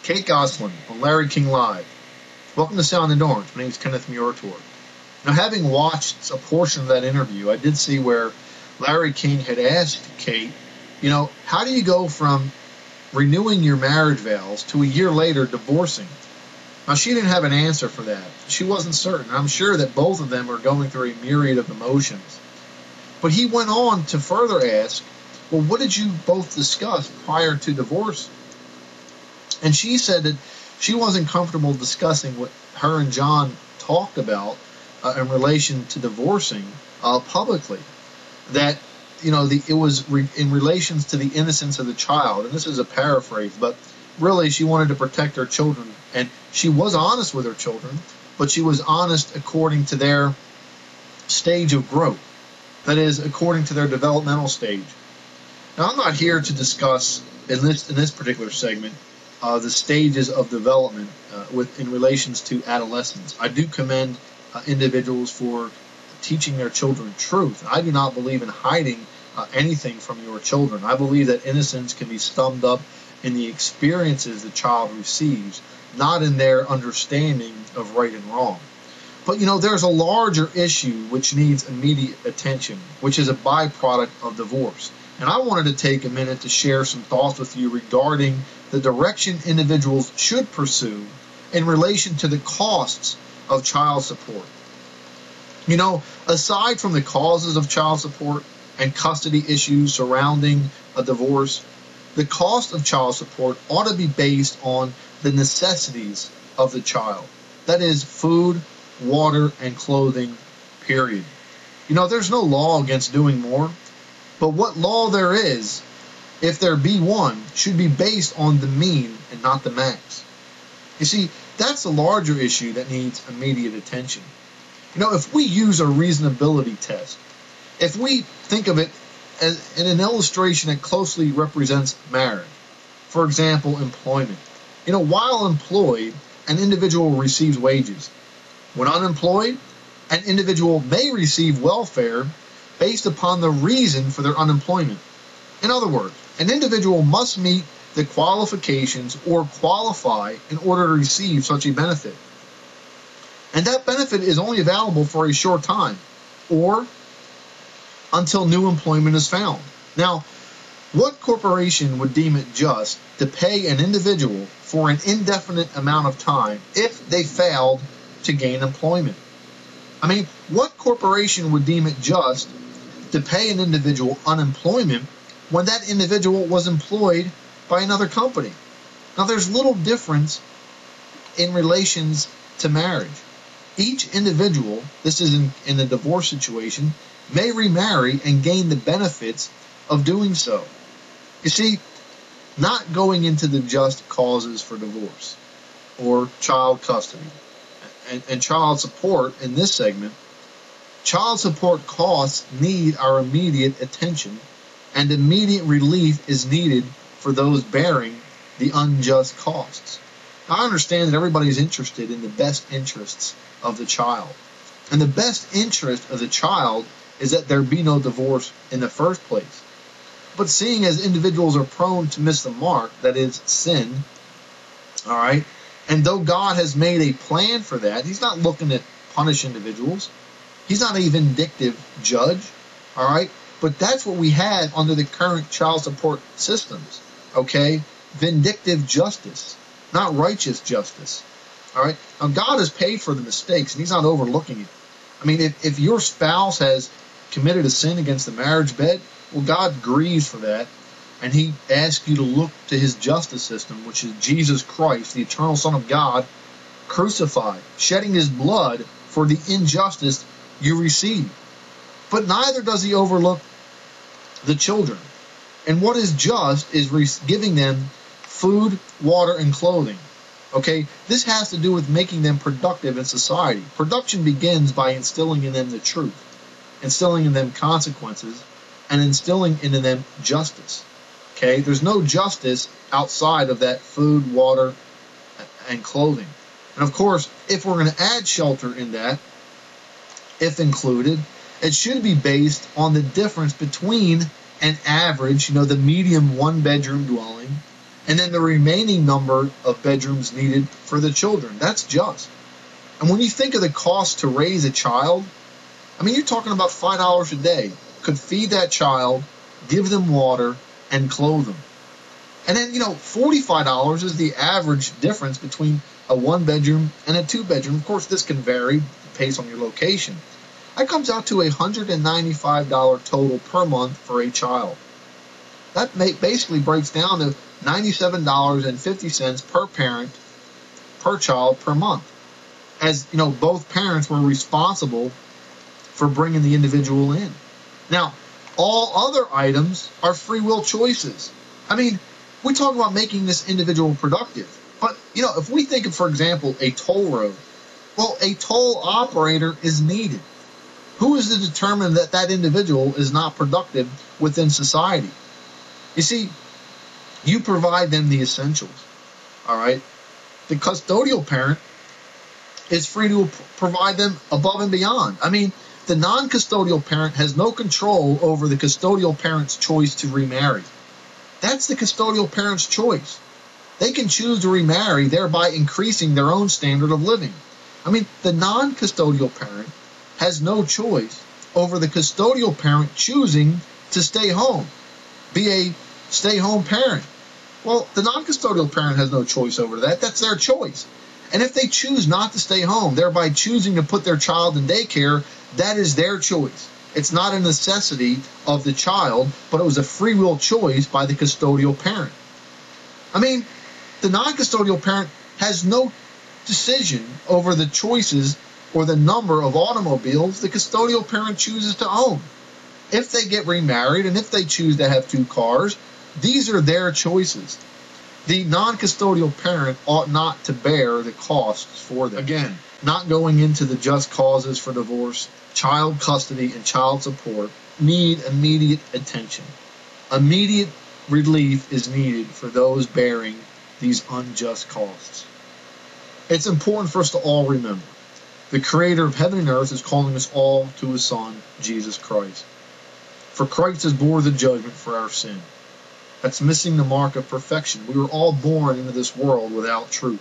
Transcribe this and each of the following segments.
Kate Gosselin on Larry King Live. Welcome to Sound and Orange. My name is Kenneth Murator. Now, having watched a portion of that interview, I did see where Larry King had asked Kate, how do you go from renewing your marriage vows to a year later divorcing? Now, she didn't have an answer for that. She wasn't certain. I'm sure that both of them are going through a myriad of emotions. But he went on to further ask, well, what did you both discuss prior to divorce? And she said that she wasn't comfortable discussing what her and John talked about in relation to divorcing publicly. That, it was in relations to the innocence of the child. And this is a paraphrase, but really she wanted to protect her children. And she was honest with her children, but she was honest according to their stage of growth. That is, according to their developmental stage. Now, I'm not here to discuss in this particular segment the stages of development in relations to adolescence. I do commend individuals for teaching their children truth. I do not believe in hiding anything from your children. I believe that innocence can be summed up in the experiences the child receives, not in their understanding of right and wrong. But, there's a larger issue which needs immediate attention, which is a byproduct of divorce. And I wanted to take a minute to share some thoughts with you regarding the direction individuals should pursue in relation to the costs of child support. Aside from the causes of child support and custody issues surrounding a divorce, the cost of child support ought to be based on the necessities of the child. That is, food, water, and clothing, period. There's no law against doing more, but what law there is, if there be one, should be based on the mean and not the max. You see, that's a larger issue that needs immediate attention. If we use a reasonability test, if we think of it as in an illustration that closely represents marriage, for example, employment. While employed, an individual receives wages. When unemployed, an individual may receive welfare based upon the reason for their unemployment. In other words, an individual must meet the qualifications or qualify in order to receive such a benefit. And that benefit is only available for a short time or until new employment is found. Now, what corporation would deem it just to pay an individual for an indefinite amount of time if they failed to gain employment? What corporation would deem it just to pay an individual unemployment when that individual was employed by another company? Now, there's little difference in relations to marriage. Each individual, this is in a divorce situation, may remarry and gain the benefits of doing so. You see, not going into the just causes for divorce or child custody and child support in this segment, child support costs need our immediate attention, and immediate relief is needed for those bearing the unjust costs. Now, I understand that everybody's interested in the best interests of the child. And the best interest of the child is that there be no divorce in the first place. But seeing as individuals are prone to miss the mark, that is, sin, all right, and though God has made a plan for that, he's not looking to punish individuals. He's not a vindictive judge, all right? But that's what we have under the current child support systems, okay? Vindictive justice, not righteous justice, all right? Now, God has paid for the mistakes, and he's not overlooking it. If your spouse has committed a sin against the marriage bed, well, God grieves for that, and he asks you to look to his justice system, which is Jesus Christ, the eternal Son of God, crucified, shedding his blood for the injustice you receive. But neither does he overlook the children. And what is just is giving them food, water, and clothing. Okay, this has to do with making them productive in society. Production begins by instilling in them the truth, instilling in them consequences, and instilling into them justice. Okay, there's no justice outside of that food, water, and clothing. And of course, if we're going to add shelter in that, if included, it should be based on the difference between an average, the medium one-bedroom dwelling and then the remaining number of bedrooms needed for the children. That's just. And when you think of the cost to raise a child, I mean, you're talking about $5 a day. Could feed that child, give them water, and clothe them. And then, $45 is the average difference between a 1-bedroom and a 2-bedroom. Of course, this can vary based on your location. That comes out to $195 total per month for a child. That basically breaks down to $97.50 per parent, per child, per month. As, both parents were responsible for bringing the individual in. Now, all other items are free will choices. I mean, we talk about making this individual productive. But, if we think of, for example, a toll road, well, a toll operator is needed. Who is to determine that that individual is not productive within society? You see, you provide them the essentials, all right? The custodial parent is free to provide them above and beyond. I mean, the non-custodial parent has no control over the custodial parent's choice to remarry. That's the custodial parent's choice. They can choose to remarry, thereby increasing their own standard of living. I mean, the non-custodial parent has no choice over the custodial parent choosing to stay home, be a stay-home parent. Well, the non-custodial parent has no choice over that. That's their choice. And if they choose not to stay home, thereby choosing to put their child in daycare, that is their choice. It's not a necessity of the child, but it was a free will choice by the custodial parent. I mean, the non-custodial parent has no decision over the choices or the number of automobiles the custodial parent chooses to own. If they get remarried and if they choose to have 2 cars, these are their choices. The non-custodial parent ought not to bear the costs for them. Again, not going into the just causes for divorce, child custody and child support need immediate attention. Immediate relief is needed for those bearing these unjust costs. It's important for us to all remember, the Creator of heaven and earth is calling us all to His Son, Jesus Christ. For Christ has bore the judgment for our sin. That's missing the mark of perfection. We were all born into this world without truth.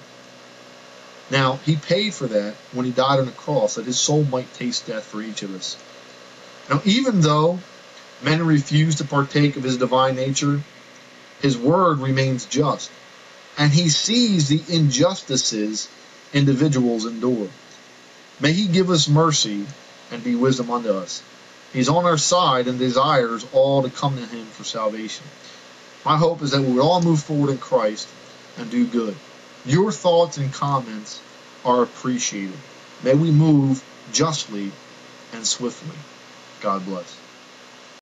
Now, He paid for that when He died on the cross, that His soul might taste death for each of us. Now, even though men refuse to partake of His divine nature, His word remains just, and He sees the injustices individuals endure. May He give us mercy and be wisdom unto us. He's on our side and desires all to come to Him for salvation. My hope is that we will all move forward in Christ and do good. Your thoughts and comments are appreciated. May we move justly and swiftly. God bless.